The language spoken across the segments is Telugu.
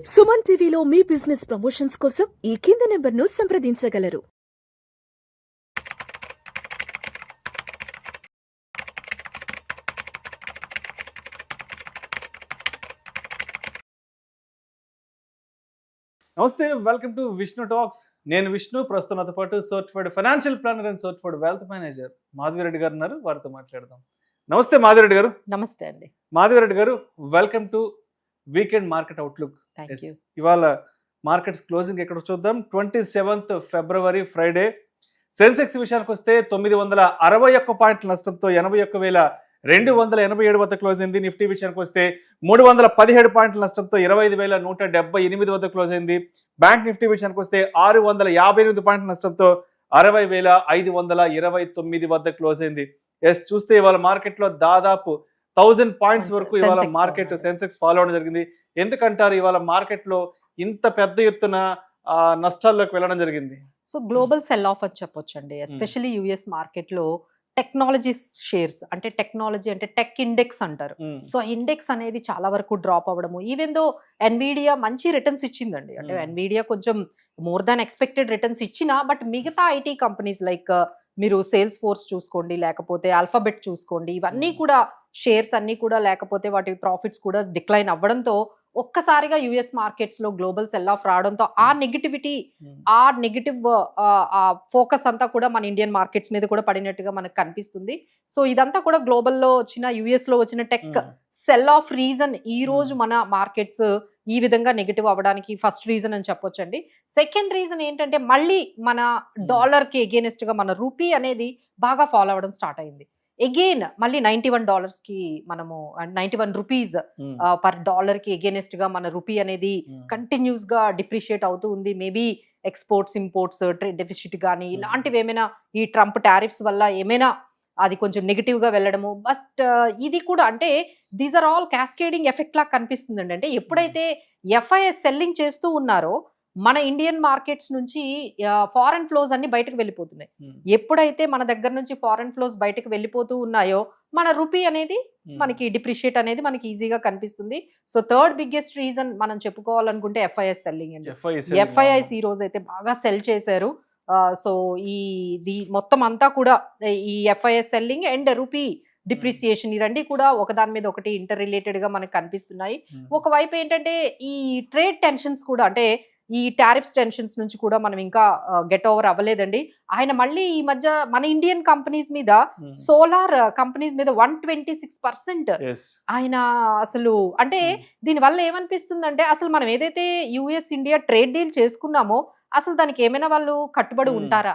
సుమన్ టీవీలో మీ బిజినెస్ ప్రమోషన్స్ కోసం ఈ కింది నెంబర్ను సంప్రదించగలరు. నమస్తే, వెల్కమ్ టు విష్ణు టాక్స్. నేను విష్ణు. ప్రస్తుతం నాతో పాటు certified financial planner and certified wealth manager Madhavi Reddy గారు ఉన్నారు. వారితో మాట్లాడదాం. నమస్తే మాధవిరెడ్డి గారు. నమస్తే అండి. మాధవిరెడ్డి గారు, welcome to weekend market outlook. ఇవాళ మార్కెట్స్ క్లోజింగ్ ఎక్కడ చూద్దాం. 27th ఫిబ్రవరి ఫ్రైడే. సెన్సెక్స్ విషయానికి వస్తే 961 పాయింట్ల నష్టంతో 81,287 వద్ద క్లోజ్ అయింది. నిఫ్టీ విషయానికి వస్తే 317 పాయింట్ల నష్టంతో 25,178 వద్ద క్లోజ్ అయింది. బ్యాంక్ నిఫ్టీ విషయానికి వస్తే 658 పాయింట్ల నష్టంతో 60,529 వద్ద క్లోజ్ అయింది. చూస్తే ఇవాళ మార్కెట్ లో దాదాపు 1000 పాయింట్స్ వరకు ఇవాళ మార్కెట్ సెన్సెక్స్ ఫాలో అవడం జరిగింది. ఎందుకంటారు ఇవాళ మార్కెట్ లో ఇంత పెద్ద ఎత్తున నష్టాల్లోకి వెళ్ళడం జరిగింది? సో గ్లోబల్ సెల్ ఆఫ్ అని చెప్పొచ్చు అండి. ఎస్పెషల్లీ యుఎస్ మార్కెట్ లో టెక్నాలజీ షేర్స్, అంటే టెక్నాలజీ అంటే టెక్ ఇండెక్స్ అంటారు. సో ఇండెక్స్ అనేది చాలా వరకు డ్రాప్ అవ్వడము. ఈవెన్ దో ఎన్విడియా మంచి రిటర్న్స్ ఇచ్చిందండి. అంటే ఎన్విడియా కొంచెం మోర్ దాన్ ఎక్స్పెక్టెడ్ రిటర్న్స్ ఇచ్చినా, బట్ మిగతా ఐటీ కంపెనీస్ లైక్ మీరు సేల్స్ ఫోర్స్ చూసుకోండి, లేకపోతే ఆల్ఫాబెట్ చూసుకోండి, ఇవన్నీ కూడా షేర్స్ అన్ని కూడా లేకపోతే వాటి ప్రాఫిట్స్ కూడా డిక్లైన్ అవ్వడంతో ఒక్కసారిగా యుఎస్ మార్కెట్స్ లో గ్లోబల్ సెల్ ఆఫ్ రావడంతో ఆ నెగిటివిటీ, ఆ నెగిటివ్ ఫోకస్ అంతా కూడా మన ఇండియన్ మార్కెట్స్ మీద కూడా పడినట్టుగా మనకు కనిపిస్తుంది. సో ఇదంతా కూడా గ్లోబల్లో వచ్చిన, యుఎస్ లో వచ్చిన టెక్ సెల్ ఆఫ్ రీజన్ ఈ రోజు మన మార్కెట్స్ ఈ విధంగా నెగిటివ్ అవ్వడానికి ఫస్ట్ రీజన్ అని చెప్పొచ్చండి. సెకండ్ రీజన్ ఏంటంటే మళ్ళీ మన డాలర్ కి ఎగేనెస్ట్ గా మన రూపీ అనేది బాగా ఫాలో అవ్వడం స్టార్ట్ అయింది. అగైన్ మళ్ళీ $91 కి మనము 91 రూపీస్ పర్ డాలర్ కి ఎగేనెస్ట్ గా మన రూపీ అనేది కంటిన్యూస్ గా డిప్రిషియేట్ అవుతూ ఉంది. Maybe exports imports trade deficit కానీ ఇలాంటివి ఏమైనా ఈ ట్రంప్ టారిఫ్స్ వల్ల ఏమైనా అది కొంచెం నెగిటివ్ గా వెళ్ళడము. బట్ ఇది కూడా అంటే these are all cascading effect లాగా కనిపిస్తుందండి. అంటే ఎప్పుడైతే ఎఫ్ఐఎస్ సెల్లింగ్ చేస్తూ ఉన్నారో మన ఇండియన్ మార్కెట్స్ నుంచి ఫారెన్ ఫ్లోస్ అన్ని బయటకు వెళ్ళిపోతున్నాయి. ఎప్పుడైతే మన దగ్గర నుంచి ఫారెన్ ఫ్లోస్ బయటకు వెళ్ళిపోతూ ఉన్నాయో మన రూపీ అనేది మనకి డిప్రిషియేట్ అనేది మనకి ఈజీగా కనిపిస్తుంది. సో థర్డ్ బిగ్గెస్ట్ రీజన్ మనం చెప్పుకోవాలనుకుంటే ఎఫ్ఐఎస్ సెల్లింగ్ అండి. ఎఫ్ఐఐస్ ఈ రోజు అయితే బాగా సెల్ చేశారు. సో ఈ మొత్తం అంతా కూడా ఈ FIs selling and rupee depreciation ఈ రెండు కూడా ఒకదాని మీద ఒకటి ఇంటర్ రిలేటెడ్ గా మనకు కనిపిస్తున్నాయి. ఒకవైపు ఏంటంటే ఈ ట్రేడ్ టెన్షన్స్ కూడా, అంటే ఈ టారిఫ్స్ టెన్షన్స్ నుంచి కూడా మనం ఇంకా గెట్ ఓవర్ అవ్వలేదండి. ఆయన మళ్ళీ ఈ మధ్య మన ఇండియన్ కంపెనీస్ మీద, సోలార్ కంపెనీస్ మీద 126% ఆయన అసలు, అంటే దీనివల్ల ఏమనిపిస్తుందంటే అసలు మనం ఏదైతే యుఎస్ ఇండియా ట్రేడ్ డీల్ చేసుకున్నామో అసలు దానికి ఏమైనా వాళ్ళు కట్టుబడి ఉంటారా?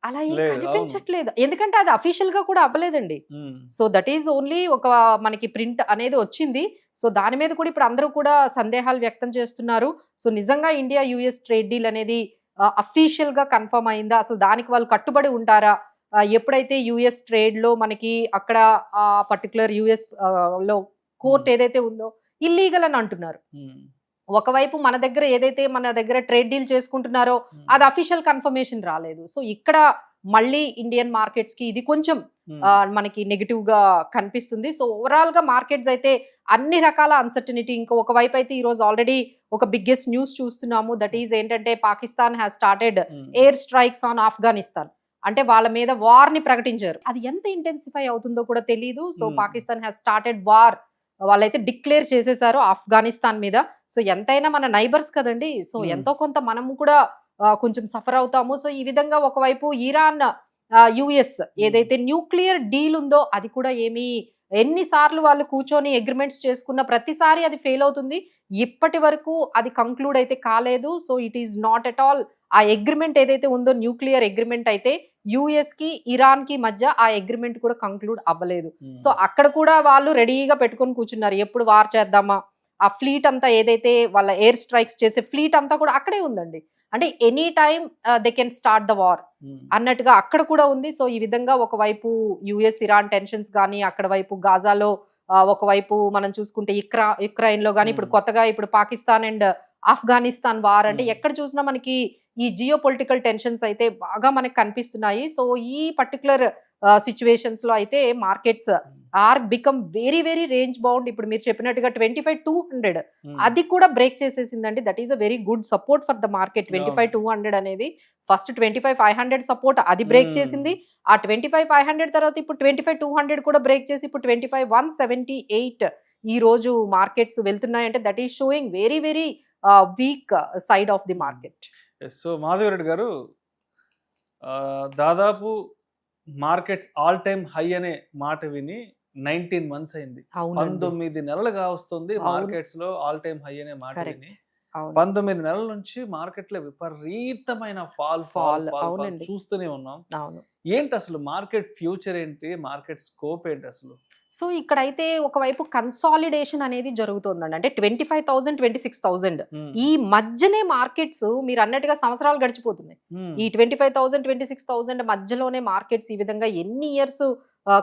అలా ఏం కనిపించట్లేదు. ఎందుకంటే అది అఫీషియల్ గా కూడా అవ్వలేదండి. సో దట్ ఈజ్ ఓన్లీ ఒక మనకి ప్రింట్ అనేది వచ్చింది. సో దాని మీద కూడా ఇప్పుడు అందరూ కూడా సందేహాలు వ్యక్తం చేస్తున్నారు. సో నిజంగా ఇండియా యుఎస్ ట్రేడ్ డీల్ అనేది అఫీషియల్ గా కన్ఫర్మ్ అయిందా, అసలు దానికి వాళ్ళు కట్టుబడి ఉంటారా? ఎప్పుడైతే యుఎస్ ట్రేడ్ లో మనకి అక్కడ ఆ పర్టికులర్ యుఎస్ లో కోర్ట్ ఏదైతే ఉందో ఇల్లీగల్ అని అంటున్నారు. ఒకవైపు మన దగ్గర ఏదైతే మన దగ్గర ట్రేడ్ డీల్ చేసుకుంటున్నారో అది అఫీషియల్ కన్ఫర్మేషన్ రాలేదు. సో ఇక్కడ మళ్ళీ ఇండియన్ మార్కెట్స్ కి ఇది కొంచెం మనకి నెగిటివ్ గా కనిపిస్తుంది. సో ఓవరాల్ గా మార్కెట్స్ అయితే అన్ని రకాల అన్సర్టనిటీ. ఇంకొక వైపు అయితే ఈ రోజు ఆల్రెడీ ఒక బిగ్గెస్ట్ న్యూస్ చూస్తున్నాము. దట్ ఈజ్ ఏంటంటే Pakistan has started air strikes on Afghanistan. అంటే వాళ్ళ మీద వార్ ని ప్రకటించారు. అది ఎంత ఇంటెన్సిఫై అవుతుందో కూడా తెలియదు. So Pakistan has started war, వాళ్ళైతే డిక్లేర్ చేసేసారు ఆఫ్ఘనిస్తాన్ మీద. సో ఎంతైనా మన నైబర్స్ కదండి. సో ఎంతో కొంత మనము కూడా కొంచెం సఫర్ అవుతాము. సో ఈ విధంగా ఒకవైపు ఇరాన్ యుఎస్ ఏదైతే న్యూక్లియర్ డీల్ ఉందో అది కూడా ఎన్నిసార్లు వాళ్ళు కూర్చొని అగ్రిమెంట్స్ చేసుకున్న ప్రతిసారి అది ఫెయిల్ అవుతుంది. ఇప్పటి వరకు అది కంక్లూడ్ అయితే కాలేదు. So it is not at all, ఆ అగ్రిమెంట్ ఏదైతే ఉందో న్యూక్లియర్ అగ్రిమెంట్ అయితే యుఎస్ కి ఇరాన్ కి మధ్య ఆ అగ్రిమెంట్ కూడా కంక్లూడ్ అవ్వలేదు. సో అక్కడ కూడా వాళ్ళు రెడీగా పెట్టుకొని కూర్చున్నారు, ఎప్పుడు వార్ చేద్దామా. ఆ ఫ్లీట్ అంతా ఏదైతే వాళ్ళ ఎయిర్ స్ట్రైక్స్ చేసే ఫ్లీట్ అంతా కూడా అక్కడే ఉందండి. అంటే any time they can start the war అన్నట్టుగా అక్కడ కూడా ఉంది. సో ఈ విధంగా ఒకవైపు యుఎస్ ఇరాన్ టెన్షన్స్ కానీ, అక్కడ వైపు గాజాలో ఒకవైపు మనం చూసుకుంటే యుక్రెయిన్ లో కానీ, ఇప్పుడు కొత్తగా ఇప్పుడు పాకిస్తాన్ అండ్ ఆఫ్ఘనిస్తాన్ వార్, అంటే ఎక్కడ చూసినా మనకి ఈ జియో పొలిటికల్ టెన్షన్స్ అయితే బాగా మనకు కనిపిస్తున్నాయి. సో ఈ పర్టికులర్ సిచ్యువేషన్స్ లో అయితే markets are become very very range bound. ఇప్పుడు మీరు చెప్పినట్టుగా 25,200 అది కూడా బ్రేక్ చేసేసిందండి. That is a very good support for the market. 25,200 అనేది ఫస్ట్ 25,500 సపోర్ట్ అది బ్రేక్ చేసింది. ఆ 25,500 తర్వాత ఇప్పుడు 25,200 కూడా బ్రేక్ చేసి ఇప్పుడు 25,178 ఈ రోజు మార్కెట్స్ వెళ్తున్నాయంటే that is showing very very weak side of the market. So Madhavi Reddy గారు, దాదాపు మార్కెట్స్ ఆల్ టైమ్ హై అనే మాట విని 19 months అయింది. 19 నెలలుగా వస్తుంది మార్కెట్స్ లో ఆల్ టైమ్ హై అనే మాట విని. 19 నెలల నుంచి మార్కెట్ లో విపరీతమైన ఫాల్ చూస్తూనే ఉన్నాం. ఏంటి అసలు మార్కెట్ ఫ్యూచర్ ఏంటి, మార్కెట్ స్కోప్ ఏంటి అసలు? సో ఇక్కడైతే ఒకవైపు కన్సాలిడేషన్ అనేది జరుగుతుందండి. అంటే 25,000 26,000 ఈ మధ్యనే మార్కెట్స్ మీరు అన్నట్టుగా సంవత్సరాలు గడిచిపోతున్నాయి. ఈ 25,000 26,000 మధ్యలోనే మార్కెట్స్ ఈ విధంగా ఎన్ని ఇయర్స్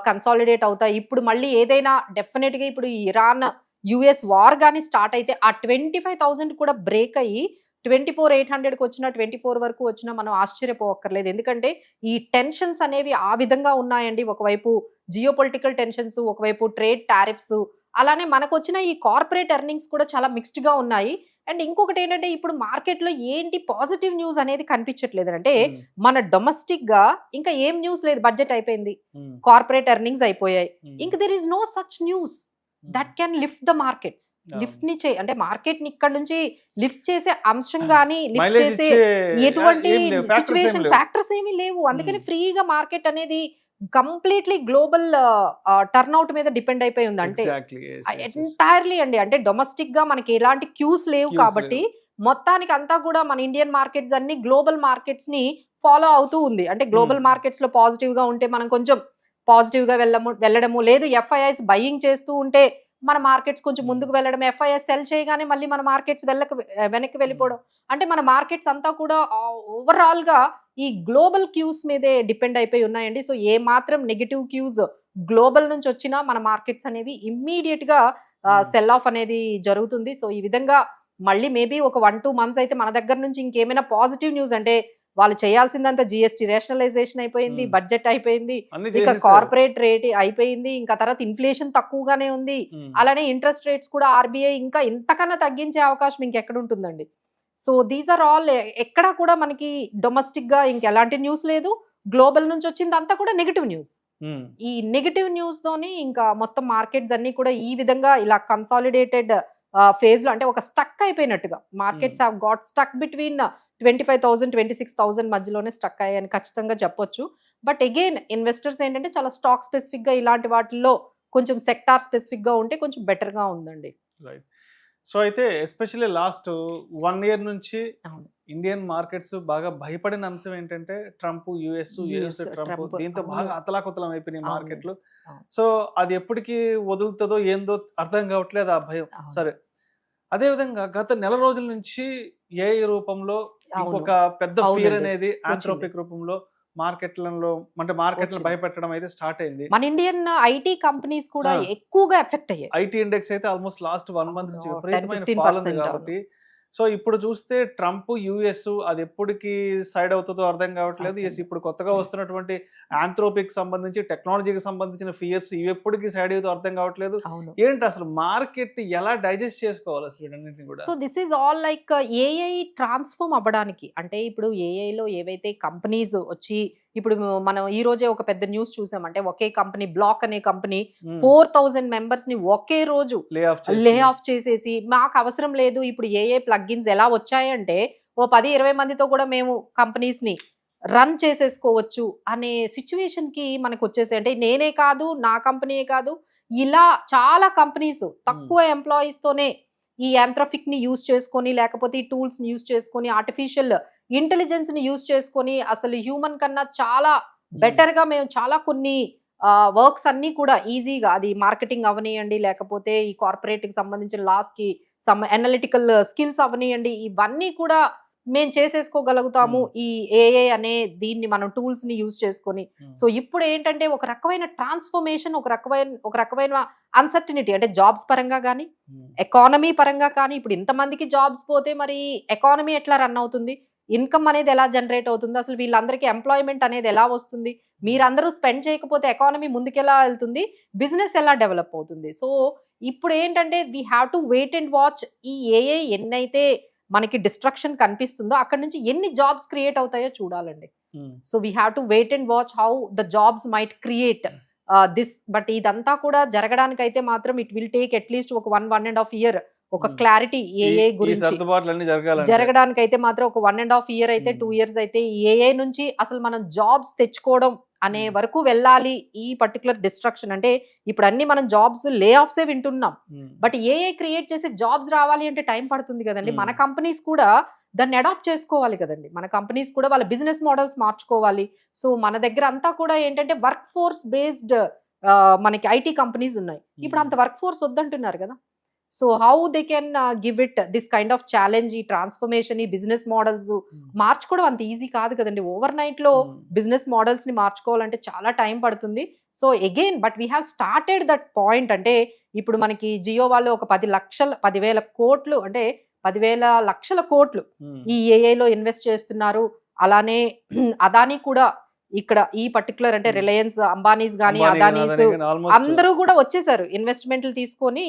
కన్సాలిడేట్ అవుతాయి. ఇప్పుడు మళ్ళీ ఏదైనా డెఫినెట్ గా ఇప్పుడు ఇరాన్ యుఎస్ వార్ గానీ స్టార్ట్ అయితే ఆ 25,000 కూడా బ్రేక్ అయ్యి 24,800కి వచ్చినా 24 వరకు వచ్చినా మనం ఆశ్చర్యపోవక్కర్లేదు. ఎందుకంటే ఈ టెన్షన్స్ అనేవి ఆ విధంగా ఉన్నాయండి. ఒకవైపు జియోపొలిటికల్ టెన్షన్స్, ఒకవైపు ట్రేడ్ టారిఫ్స్, అలానే మనకు వచ్చిన ఈ కార్పొరేట్ ఎర్నింగ్స్ కూడా చాలా మిక్స్డ్ గా ఉన్నాయి. అండ్ ఇంకొకటి ఏంటంటే ఇప్పుడు మార్కెట్ లో ఏంటి పాజిటివ్ న్యూస్ అనేది కనిపించట్లేదు. అంటే మన డొమెస్టిక్ గా ఇంకా ఏం న్యూస్ లేదు. బడ్జెట్ అయిపోయింది, కార్పొరేట్ ఎర్నింగ్స్ అయిపోయాయి, ఇంకా there is no such news that can lift the markets. Lift ని అంటే మార్కెట్ ని ఇక్కడ నుంచి లిఫ్ట్ చేసే అంశం గానీ లిఫ్ట్ చేసే ఎటువంటి సిచ్యువేషన్ ఫ్యాక్టర్స్ ఏమీ లేవు. అందుకని ఫ్రీగా మార్కెట్ అనేది కంప్లీట్లీ గ్లోబల్ టర్న్అవుట్ మీద డిపెండ్ అయిపోయి ఉంది. అంటే ఎంటైర్లీ అండి. అంటే డొమెస్టిక్ గా మనకి ఎలాంటి క్యూస్ లేవు కాబట్టి మొత్తానికి అంతా కూడా మన ఇండియన్ మార్కెట్స్ అన్ని గ్లోబల్ మార్కెట్స్ ని ఫాలో అవుతూ ఉంది. అంటే గ్లోబల్ మార్కెట్స్ లో పాజిటివ్ గా ఉంటే మనం కొంచెం పాజిటివ్ గా వెళ్ళడము, లేదు ఎఫ్ఐఐస్ బయింగ్ చేస్తూ ఉంటే మన మార్కెట్స్ కొంచెం ముందుకు వెళ్ళడం, ఎఫ్ఐఎస్ సెల్ చేయగానే మళ్ళీ మన మార్కెట్స్ వెనక్కి వెళ్ళిపోవడం. అంటే మన మార్కెట్స్ అంతా కూడా ఓవరాల్ గా ఈ గ్లోబల్ క్యూస్ మీదే డిపెండ్ అయిపోయి ఉన్నాయండి. సో ఏ మాత్రం నెగిటివ్ క్యూస్ గ్లోబల్ నుంచి వచ్చినా మన మార్కెట్స్ అనేవి ఇమ్మీడియట్ గా సెల్ ఆఫ్ అనేది జరుగుతుంది. సో ఈ విధంగా మళ్ళీ మేబీ ఒక 1-2 months అయితే మన దగ్గర నుంచి ఇంకేమైనా పాజిటివ్ న్యూస్, అంటే వాళ్ళు చేయాల్సిందంతా జిఎస్టీ రేషనలైజేషన్ అయిపోయింది, బడ్జెట్ అయిపోయింది, ఇంకా కార్పొరేట్ రేట్ అయిపోయింది, ఇంకా తర్వాత ఇన్ఫ్లేషన్ తక్కువగానే ఉంది, అలానే ఇంట్రెస్ట్ రేట్స్ కూడా ఆర్బీఐ ఇంకా ఇంతకన్నా తగ్గించే అవకాశం ఇంకెక్కడ ఉంటుందండి. సో దీస్ ఆర్ ఆల్ ఎక్కడా కూడా మనకి డొమెస్టిక్ గా ఇంకెలాంటి న్యూస్ లేదు. గ్లోబల్ నుంచి వచ్చింది అంతా కూడా నెగిటివ్ న్యూస్. ఈ నెగిటివ్ న్యూస్ తోని ఇంకా మొత్తం మార్కెట్స్ అన్ని కూడా ఈ విధంగా ఇలా కన్సాలిడేటెడ్ ఫేజ్ లో, అంటే ఒక స్టక్ అయిపోయినట్టుగా markets have got stuck between 25,000 26,000 మధ్యలోనే స్టక్ అయ్యాయని ఖచ్చితంగా చెప్పొచ్చు. బట్ అగైన్ ఇన్వెస్టర్స్ ఏంటంటే చాలా స్టాక్ స్పెసిఫిక్ గా ఇలాంటి వాటిల్లో కొంచెం సెక్టార్ స్పెసిఫిక్ గా ఉంటే కొంచెం బెటర్ గా ఉందండి. రైట్. సో అయితే ఎస్పెషల్లీ లాస్ట్ 1 year నుంచి ఇండియన్ మార్కెట్స్ బాగా భయపడిన అంశం ఏంటంటే ట్రంప్, యుఎస్ ట్రంప్, దీంతో బాగా అతలాకుతలం అయిపోయినాయి మార్కెట్లు. సో అది ఎప్పటికీ వదులుతుందో ఏందో అర్థం కావట్లేదు ఆ భయం. సరే, అదే విధంగా గత నెల రోజుల నుంచి ఏఐ రూపంలో ఇంకొక పెద్ద ఫియర్ అనేది ఆంథ్రోపిక్ రూపంలో మార్కెట్లలో, అంటే మార్కెట్లను భయపెట్టడం అయితే స్టార్ట్ అయింది. మన ఇండియన్ ఐటీ కంపెనీస్ కూడా ఎక్కువగా ఎఫెక్ట్ అయ్యాయి. ఐటీ ఇండెక్స్ అయితే ఆల్మోస్ట్ లాస్ట్ 1 month నుంచి విపరీతమైన ఫాల్ ఉంది కాబట్టి. సో ఇప్పుడు చూస్తే ట్రంప్, యుఎస్ అది ఎప్పటికి సైడ్ అవుతుందో అర్థం కావట్లేదు. ఇప్పుడు కొత్తగా వస్తున్నటువంటి ఆంథ్రోపిక్ సంబంధించి టెక్నాలజీకి సంబంధించిన ఫియర్స్ ఇవి ఎప్పటికీ సైడ్ అవుతుందో అర్థం కావట్లేదు. ఏంటి అసలు మార్కెట్ ఎలా డైజెస్ట్ చేసుకోవాలి అసలు వీటన్నిటిని కూడా? So this is all like AI transform అవ్వడానికి. అంటే ఇప్పుడు ఏఐలో ఏవైతే కంపెనీస్ వచ్చి, ఇప్పుడు మనం ఈ రోజే ఒక పెద్ద న్యూస్ చూసాం. అంటే ఒకే కంపెనీ, బ్లాక్ అనే కంపెనీ 4,000 members ని ఒకే రోజు లే ఆఫ్ చేసేసి, మాకు అవసరం లేదు ఇప్పుడు ఏఐ ప్లగ్ఇన్స్ ఎలా వచ్చాయంటే ఓ 10-20 మందితో కూడా మేము కంపెనీస్ ని రన్ చేసేసుకోవచ్చు అనే సిచ్యువేషన్ కి మనకు వచ్చేసాయి. అంటే నేనే కాదు, నా కంపెనీయే కాదు, ఇలా చాలా కంపెనీస్ తక్కువ ఎంప్లాయీస్ తోనే ఈ యాంథ్రోపిక్ ని యూజ్ చేసుకొని, లేకపోతే ఈ టూల్స్ ని యూజ్ చేసుకొని, ఆర్టిఫిషియల్ ఇంటెలిజెన్స్ ని యూజ్ చేసుకొని అసలు హ్యూమన్ కన్నా చాలా బెటర్ గా మేము చాలా కొన్ని వర్క్స్ అన్ని కూడా ఈజీగా, అది మార్కెటింగ్ అవనియండి, లేకపోతే ఈ కార్పొరేట్ కి సంబంధించిన లాస్ కి అనలిటికల్ స్కిల్స్ అవనియండి, ఇవన్నీ కూడా మేము చేసేసుకోగలుగుతాము ఈ ఏఐ అనే దీన్ని మనం టూల్స్ ని యూజ్ చేసుకొని. సో ఇప్పుడు ఏంటంటే ఒక రకమైన ట్రాన్స్ఫర్మేషన్, ఒక రకమైన అన్సర్టినిటీ, అంటే జాబ్స్ పరంగా కానీ, ఎకానమీ పరంగా కానీ. ఇప్పుడు ఇంతమందికి జాబ్స్ పోతే మరి ఎకానమీ ఎట్లా రన్ అవుతుంది? ఇన్కమ్ అనేది ఎలా జనరేట్ అవుతుంది, అసలు వీళ్ళందరికీ ఎంప్లాయ్మెంట్ అనేది ఎలా వస్తుంది, మీరందరూ స్పెండ్ చేయకపోతే ఎకానమీ ముందుకెలా వెళ్తుంది, బిజినెస్ ఎలా డెవలప్ అవుతుంది. సో ఇప్పుడు ఏంటంటే we have to wait and watch. ఈ ఏఐ ఎన్నైతే మనకి డిస్ట్రక్షన్ కనిపిస్తుందో అక్కడ నుంచి ఎన్ని జాబ్స్ క్రియేట్ అవుతాయో చూడాలండి. So we have to wait and watch how the jobs might create this. But ఇదంతా కూడా జరగడానికైతే మాత్రం ఇట్ విల్ టేక్ అట్లీస్ట్ ఒక 1.5 ఇయర్ ఒక క్లారిటీ ఏఐ గురించి జరగడానికైతే మాత్రం ఒక 1.5 ఇయర్ అయితే 2 ఇయర్స్ అయితే ఏఐ నుంచి అసలు మనం జాబ్స్ తెచ్చుకోవడం అనే వరకు వెళ్ళాలి. ఈ పర్టికులర్ డిస్ట్రక్షన్ అంటే ఇప్పుడు అన్ని మనం జాబ్స్ లే ఆఫ్సే వింటున్నాం, బట్ ఏఐ క్రియేట్ చేసే జాబ్స్ రావాలి అంటే టైం పడుతుంది కదండి. మన కంపెనీస్ కూడా దాన్ని అడాప్ట్ చేసుకోవాలి కదండి. మన కంపెనీస్ కూడా వాళ్ళ బిజినెస్ మోడల్స్ మార్చుకోవాలి. సో మన దగ్గర అంతా కూడా ఏంటంటే వర్క్ ఫోర్స్ బేస్డ్ మనకి ఐటీ కంపెనీస్ ఉన్నాయి. ఇప్పుడు అంత వర్క్ ఫోర్స్ వద్దంటున్నారు కదా. So how they can give it this kind of challenge, ఈ ట్రాన్స్ఫర్మేషన్, ఈ బిజినెస్ మోడల్స్ మార్చుకోవడం అంత ఈజీ కాదు కదండి. ఓవర్ నైట్ లో బిజినెస్ మోడల్స్ ని మార్చుకోవాలంటే చాలా టైం పడుతుంది. So again but we have started that point. అంటే ఇప్పుడు మనకి జియో వాళ్ళు ఒక 10,000 కోట్లు అంటే 10,000 లక్షల కోట్లు ఈ ఏఐలో ఇన్వెస్ట్ చేస్తున్నారు. అలానే అదానీ కూడా ఇక్కడ ఈ పర్టికులర్ అంటే రిలయన్స్, అంబానీస్ గానీ, అదానీస్ అందరూ కూడా వచ్చేసారు, ఇన్వెస్ట్మెంట్లు తీసుకొని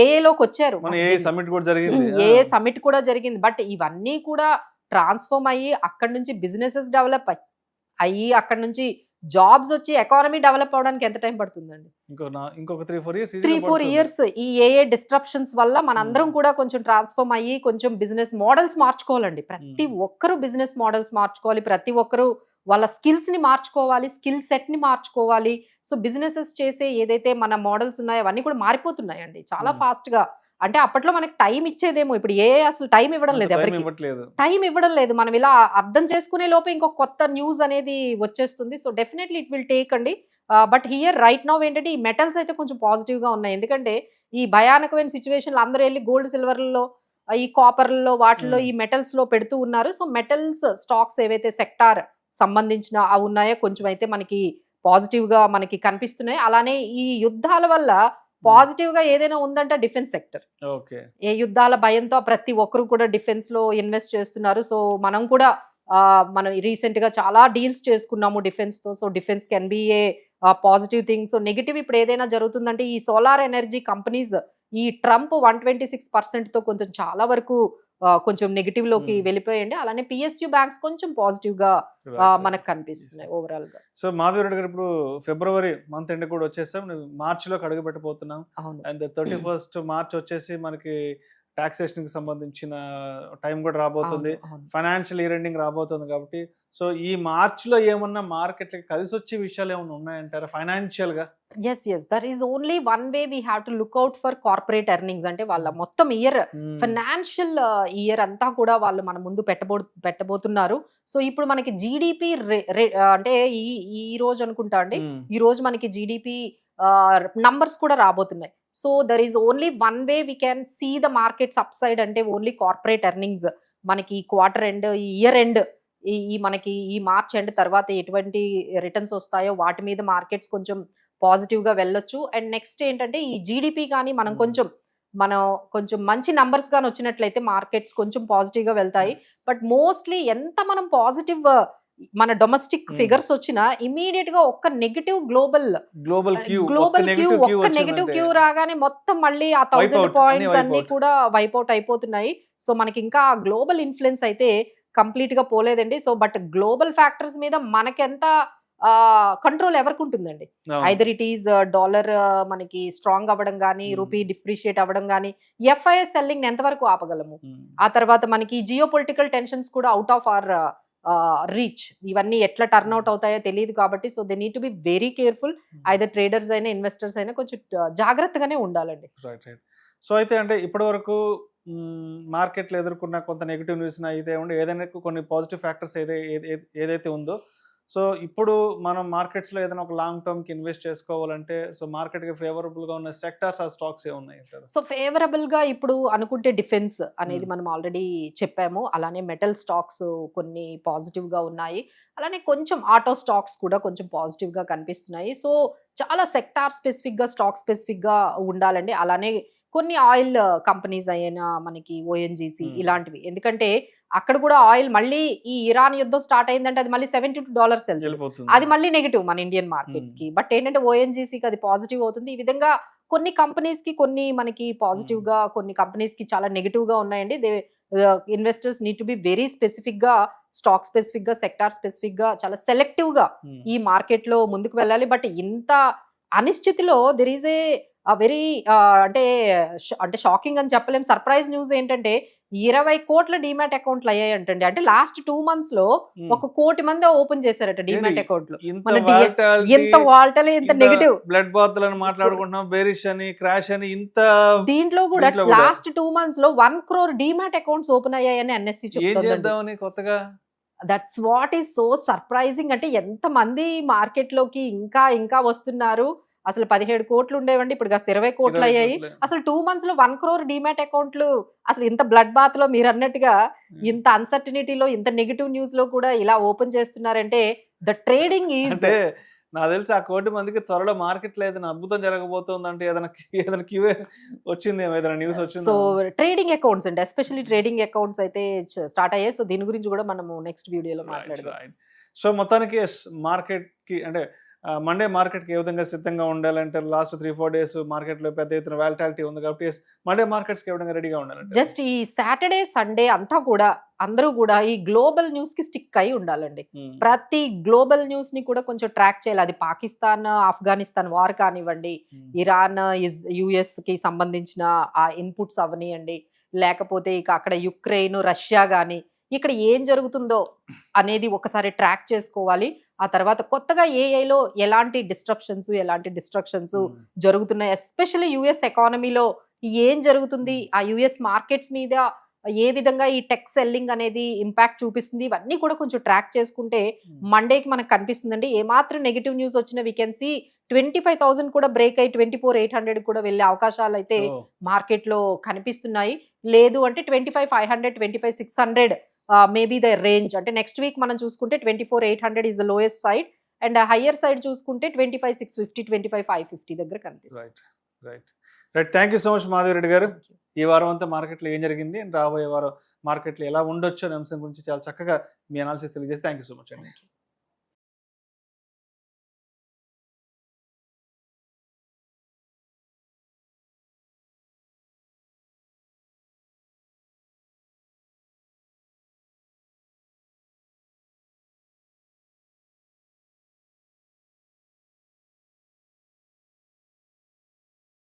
ఏఏలోకి వచ్చారు. ఏఏ సమిట్ కూడా జరిగింది. బట్ ఇవన్నీ కూడా ట్రాన్స్ఫార్మ్ అయ్యి అక్కడి నుంచి బిజినెసెస్ డెవలప్ అయ్యి అక్కడ నుంచి జాబ్స్ వచ్చి ఎకానమీ డెవలప్ అవడానికి ఎంత టైం పడుతుందండి? ఇంకొక 3-4 ఇయర్స్. ఈ ఏఏ డిస్ట్రప్షన్స్ వల్ల మనందరం కూడా కొంచెం ట్రాన్స్ఫార్మ్ అయ్యి కొంచెం బిజినెస్ మోడల్స్ మార్చుకోవాలండి. ప్రతి ఒక్కరు బిజినెస్ మోడల్స్ మార్చుకోవాలి, ప్రతి ఒక్కరు వాళ్ళ స్కిల్స్ ని మార్చుకోవాలి, స్కిల్ సెట్ ని మార్చుకోవాలి. సో బిజినెసెస్ చేసే ఏదైతే మన మోడల్స్ ఉన్నాయో అవన్నీ కూడా మారిపోతున్నాయండి చాలా ఫాస్ట్ గా. అంటే అప్పట్లో మనకి టైం ఇచ్చేదేమో, ఇప్పుడు ఏ అసలు టైం ఇవ్వడం లేదు, ఎవరికి టైం ఇవ్వడం లేదు. మనం ఇలా అర్థం చేసుకునే లోపే ఇంకొక కొత్త న్యూస్ అనేది వచ్చేస్తుంది. So definitely it will take అండి. బట్ హియర్ రైట్ నౌ ఏంటంటే ఈ మెటల్స్ అయితే కొంచెం పాజిటివ్ గా ఉన్నాయి. ఎందుకంటే ఈ భయానకమైన సిచ్యువేషన్ అందరూ వెళ్ళి గోల్డ్ సిల్వర్లలో, ఈ కాపర్లలో, వాటిల్లో ఈ మెటల్స్ లో పెడుతూ ఉన్నారు. సో మెటల్స్ స్టాక్స్ ఏవైతే సెక్టార్ సంబంధించిన అవి ఉన్నాయో కొంచెం అయితే మనకి పాజిటివ్ గా మనకి కనిపిస్తున్నాయి. అలానే ఈ యుద్ధాల వల్ల పాజిటివ్ గా ఏదైనా ఉందంటే డిఫెన్స్ సెక్టర్. ఏ యుద్ధాల భయంతో ప్రతి ఒక్కరు కూడా డిఫెన్స్ లో ఇన్వెస్ట్ చేస్తున్నారు. సో మనం కూడా మనం రీసెంట్ గా చాలా డీల్స్ చేసుకున్నాము డిఫెన్స్ తో. So defence can be A positive thing. So negative ఇప్పుడు ఏదైనా జరుగుతుందంటే ఈ సోలార్ ఎనర్జీ కంపెనీస్ ఈ ట్రంప్ 126% తో కొంచెం చాలా వరకు కొంచెం నెగిటివ్ లోకి వెళ్ళిపోయండి. అలానే పిఎస్యు బ్యాంక్స్ కొంచెం పాజిటివ్ గా మనకు కనిపిస్తున్నాయి ఓవరాల్ గా. సో మాధవి రెడ్డి గారు, ఇప్పుడు ఫిబ్రవరి మంత్ ఎండ్ కూడా వచ్చేసాం, మార్చ్ లోకి అడుగు పెట్టబోతున్నాం. అండ్ 31st మార్చ్ వచ్చేసి మనకి టాక్సేషన్ కి సంబంధించిన టైం కూడా రాబోతుంది, ఫైనాన్షియల్ ఇయర్ ఎండింగ్ రాబోతుంది కాబట్టి. సో ఈ మార్చ్ లో ఏమన్నా మార్కెట్ కలిసి వచ్చే విషయాలు ఏమన్నా ఉన్నాయంటారా ఫైనాన్షియల్ గా? Yes there is only one way we have to look out for corporate earnings. అంటే వాళ్ళ మొత్తం ఇయర్ ఫైనాన్షియల్ ఇయర్ అంతా కూడా వాళ్ళు మన ముందు పెట్టబోతున్నారు. సో ఇప్పుడు మనకి జీడిపి అంటే ఈ రోజు అనుకుంటా అండి, ఈ రోజు మనకి జీడిపి నంబర్స్ కూడా రాబోతున్నాయి. So there is only one way we can see the markets upside, అంటే ఓన్లీ కార్పొరేట్ ఎర్నింగ్స్. మనకి క్వార్టర్ ఎండ్, ఈ ఇయర్ ఎండ్, ఈ మనకి ఈ మార్చ్ ఎండ్ తర్వాత ఎటువంటి రిటర్న్స్ వస్తాయో వాటి మీద మార్కెట్స్ కొంచెం పాజిటివ్ గా వెళ్ళొచ్చు. అండ్ నెక్స్ట్ ఏంటంటే ఈ జీడిపి కానీ మనం కొంచెం మంచి నంబర్స్ గాని వచ్చినట్లయితే మార్కెట్స్ కొంచెం పాజిటివ్ గా వెళ్తాయి. బట్ మోస్ట్లీ ఎంత మనం పాజిటివ్ మన డొమెస్టిక్ ఫిగర్స్ వచ్చినా ఇమీడియట్ గా ఒక్క నెగిటివ్ గ్లోబల్ క్యూ రాగానే మొత్తం మళ్ళీ ఆ 1000 పాయింట్స్ అన్ని కూడా వైప్అవుట్ అయిపోతున్నాయి. సో మనకి ఇంకా గ్లోబల్ ఇన్ఫ్లుయెన్స్ అయితే కంప్లీట్ గా పోలేదండి. సో బట్ గ్లోబల్ ఫ్యాక్టర్స్ మీద మనకెంత కంట్రోల్ ఎవరికి ఉంటుందండి? ఐదర్ ఇట్ ఈస్ డాలర్ మనకి స్ట్రాంగ్ అవ్వడం కానీ, రూపీ డిప్రిషియేట్ అవ్వడం కానీ, ఎఫ్ఐఎస్ సెల్లింగ్ ఎంతవరకు ఆపగలము, ఆ తర్వాత మనకి జియో పొలిటికల్ టెన్షన్స్ కూడా అవుట్ ఆఫ్ అవర్ రీచ్, ఇవన్నీ ఎట్లా టర్న్ అవుట్ అవుతాయో తెలియదు కాబట్టి. So they need to be very careful. Either traders అయినా ఇన్వెస్టర్స్ అయినా కొంచెం జాగ్రత్తగానే ఉండాలండి. సో అయితే అంటే ఇప్పటి వరకు మార్కెట్లో ఎదుర్కొన్న కొంత నెగిటివ్ న్యూస్ అయితే ఉండి ఏదైనా కొన్ని పాజిటివ్ ఫ్యాక్టర్స్ ఏదైతే ఉందో, సో ఇప్పుడు మనం మార్కెట్స్ లో ఏదైనా ఒక లాంగ్ టర్మ్ కి ఇన్వెస్ట్ చేసుకోవాలంటే సో మార్కెట్ కి ఫేవరబుల్ గా ఉన్న సెక్టార్స్ ఆ స్టాక్స్ ఏ ఉన్నాయి? సో ఫేవరబుల్ గా ఇప్పుడు అనుకుంటే డిఫెన్స్ అనేది మనం ఆల్రెడీ చెప్పాము. అలానే మెటల్ స్టాక్స్ కొన్ని పాజిటివ్ గా ఉన్నాయి. అలానే కొంచెం ఆటో స్టాక్స్ కూడా కొంచెం పాజిటివ్ గా కనిపిస్తున్నాయి. సో చాలా సెక్టార్ స్పెసిఫిక్ గా, స్టాక్ స్పెసిఫిక్ గా ఉండాలండి. అలానే కొన్ని ఆయిల్ కంపెనీస్ అయినా మనకి ఓఎన్జీసీ Hmm. ఇలాంటివి, ఎందుకంటే అక్కడ కూడా ఆయిల్ మళ్ళీ ఈ ఇరాన్ యుద్ధం స్టార్ట్ అయిందంటే అది మళ్ళీ $72 వెళ్ళిపోతుంది. అది మళ్ళీ నెగిటివ్ మన ఇండియన్ మార్కెట్స్ కి. బట్ ఏంటంటే ఓఎన్జీసీకి అది పాజిటివ్ అవుతుంది. ఈ విధంగా కొన్ని కంపెనీస్ కి కొన్ని మనకి పాజిటివ్ గా, కొన్ని కంపెనీస్ కి చాలా నెగిటివ్ గా ఉన్నాయండి. Investors need to be very specific గా, స్టాక్ స్పెసిఫిక్ గా, సెక్టార్ స్పెసిఫిక్ గా, చాలా సెలెక్టివ్ గా Hmm. ఈ మార్కెట్ లో ముందుకు వెళ్ళాలి. బట్ ఇంత అనిశ్చితిలో దెర్ ఈజ్ ఏ వెరీ అంటే షాకింగ్ అని చెప్పలేం. సర్ప్రైజ్ న్యూస్ ఏంటంటే 20 కోట్ల డిమాట్ అకౌంట్లు అయ్యాయంటండి. అంటే లాస్ట్ 2 months లో Hmm. 1 కోటి మంది ఓపెన్ చేశారట డిమాట్ ఏంటి? అకౌంట్లు. ఇంత మన volatility, ఎంత వాల్టలే, ఎంత నెగిటివ్. బ్లడ్ బాత్ అని మాట్లాడుకుంటున్నాం, బేరిష్ అని, క్రాష్ అని, ఇంత దీంట్లో కూడా దీంట్లో కూడా. లాస్ట్ 2 months లో 1 crore డిమాట్ అకౌంట్స్ ఓపెన్ అయ్యాయని ఎన్ఎస్సి ఏం చెప్తుందండి. చేద్దామని కొత్తగా that's what is so surprising. అంటే ఎంత మంది మార్కెట్ లోకి ఇంకా ఇంకా వస్తున్నారు. అసలు 17 కోట్లు ఉండేవండి, ఇప్పుడు కాస్త 20 కోట్లు 20 అయ్యాయి. కోట్లే. అసలు 2 months లో 1 crore డిమాట్ అకౌంట్లు. అసలు ఇంత బ్లడ్ బాత్ లో మీరు అన్నట్టుగా ఇంత అన్సర్టనిటీలో, ఇంత నెగిటివ్ న్యూస్ లో కూడా ఇలా ఓపెన్ చేస్తున్నారంటే ద ట్రేడింగ్ ఈజ్ అంటే నాకు తెలిసి ఆ 1 కోటి మందికి త్వరలో మార్కెట్ లో ఏదైనా అద్భుతం జరగబోతోంది అంటే ఏదైనా క్యూ వచ్చింది, ఏదైనా న్యూస్ సో వచ్చింది. ట్రేడింగ్ అకౌంట్స్ అండి, ఎస్పెషల్లీ ట్రేడింగ్ అకౌంట్స్ అయితే స్టార్ట్ అయ్యాయి. సో దీని గురించి కూడా మనము నెక్స్ట్ వీడియోలో మాట్లాడదాం. సో మొత్తానికి మార్కెట్ కి అంటే మండే మార్కెట్ కి ఏ విధంగా సిద్ధంగా ఉండాలంటే లాస్ట్ 3-4 days మార్కెట్ లో పెద్ద ఎత్తున వాలటాలిటీ ఉంది కాబట్టి మండే మార్కెట్స్ కి ఏ విధంగా రెడీగా ఉండాలంటే జస్ట్ ఈ సాటర్డే సండే అంతా కూడా అందరూ కూడా ఈ గ్లోబల్ న్యూస్ కి స్టిక్ అయి ఉండాలండి. ప్రతి గ్లోబల్ న్యూస్ ని కూడా కొంచెం ట్రాక్ చేయాలి. అది పాకిస్తాన్ ఆఫ్ఘనిస్తాన్ వార్ కానివ్వండి, ఇరాన్ యుఎస్ కి సంబంధించిన ఆ ఇన్పుట్స్ అవనియండి, లేకపోతే ఇక అక్కడ యుక్రెయిన్ రష్యా గాని, ఇక్కడ ఏం జరుగుతుందో అనేది ఒకసారి ట్రాక్ చేసుకోవాలి. ఆ తర్వాత కొత్తగా ఏఐలో ఎలాంటి డిస్ట్రప్షన్స్, ఎలాంటి డిస్ట్రక్షన్స్ జరుగుతున్నాయి, ఎస్పెషల్లీ యుఎస్ ఎకానమీలో ఏం జరుగుతుంది, ఆ యుఎస్ మార్కెట్స్ మీద ఏ విధంగా ఈ టెక్ సెల్లింగ్ అనేది ఇంపాక్ట్ చూపిస్తుంది, ఇవన్నీ కూడా కొంచెం ట్రాక్ చేసుకుంటే మండేకి మనకు కనిపిస్తుందండి. ఏమాత్రం నెగిటివ్ న్యూస్ వచ్చినా వీ కెన్ సీ 25,000 కూడా బ్రేక్ అయ్యి 24,800 కూడా వెళ్ళే అవకాశాలు అయితే మార్కెట్ లో కనిపిస్తున్నాయి. లేదు అంటే 25,500, 25,600 మేబీ ద రేంజ్. అంటే నెక్స్ట్ వీక్ మనం చూసుకుంటే 24,800 is the lowest side, and higher side చూసుకుంటే 25,650, 25,550 దగ్గర కనిపిస్తుంది. Right thank you so much Madhavi Reddy గారు. ఈ వారం అంతా మార్కెట్లో ఏం జరిగింది అండ్ రాబోయే వారం మార్కెట్లో ఎలా ఉండొచ్చు అనే అంశం గురించి చాలా చక్కగా మీ అనాలిసిస్ తెలియజేసి థ్యాంక్ యూ సో మచ్ అండి.